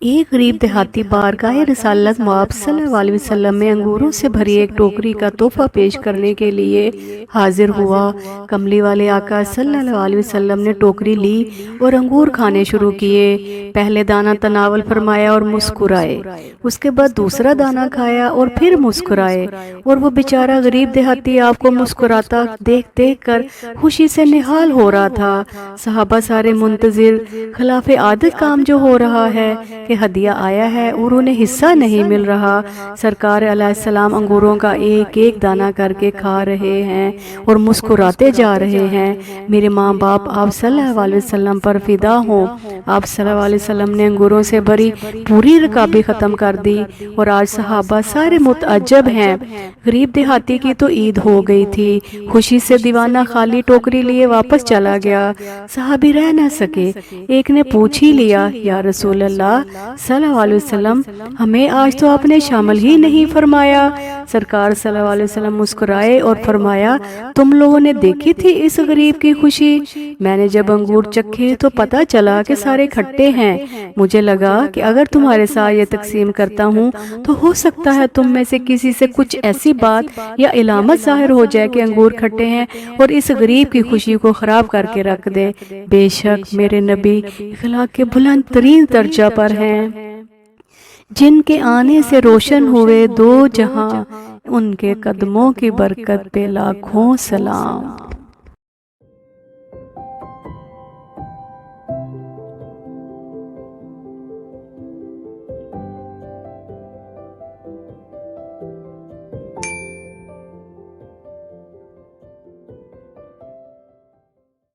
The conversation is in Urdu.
ایک غریب دیہاتی بارگاہ رسالت مآب صلی اللہ علیہ وسلم میں انگوروں سے بھری ایک ٹوکری کا تحفہ پیش کرنے کے لیے حاضر ہوا۔ کملی والے آقا صلی اللہ علیہ وسلم نے ٹوکری لی اور انگور کھانے شروع کیے۔ پہلے دانہ تناول فرمایا اور مسکرائے، اس کے بعد دوسرا دانہ کھایا اور پھر مسکرائے، اور وہ بیچارہ غریب دیہاتی آپ کو مسکراتا دیکھ دیکھ کر خوشی سے نہال ہو رہا تھا۔ صحابہ سارے منتظر، خلاف عادت کام جو ہو رہا ہے کہ ہدیہ آیا ہے اور انہیں حصہ نہیں مل رہا۔ سرکار علیہ السلام انگوروں کا ایک ایک دانہ کر کے کھا رہے ہیں اور مسکراتے جا رہے ہیں۔ میرے ماں باپ آپ صلی اللہ علیہ وسلم پر فدا ہوں۔ آپ صلی اللہ علیہ وسلم نے انگوروں سے بھری پوری رکابی ختم کر دی اور آج صحابہ سارے متعجب ہیں۔ غریب دیہاتی کی تو عید ہو گئی تھی، خوشی سے دیوانہ خالی ٹوکری لیے واپس چلا گیا۔ صحابی رہ نہ سکے، ایک نے پوچھ ہی لیا، یا رسول اللہ صلی اللہ علیہ وسلم، ہمیں آج تو آپ نے شامل ہی نہیں فرمایا۔ سرکار صلی اللہ علیہ وسلم مسکرائے اور فرمایا، تم لوگوں نے دیکھی تھی اس غریب کی خوشی؟ میں نے جب انگور چکھے تو پتا چلا کہ سارے کھٹے ہیں۔ مجھے لگا کہ اگر تمہارے ساتھ یہ تقسیم کرتا ہوں تو ہو سکتا ہے تم میں سے کسی سے کچھ ایسی بات یا علامت ظاہر ہو جائے کہ انگور کھٹے ہیں اور اس غریب کی خوشی کو خراب کر کے رکھ دے۔ بے شک میرے نبی اخلاق کے بلند ترین درجہ پر ہیں، جن کے آنے سے روشن ہوئے دو جہاں، ان کے قدموں کی برکت پہ لاکھوں سلام۔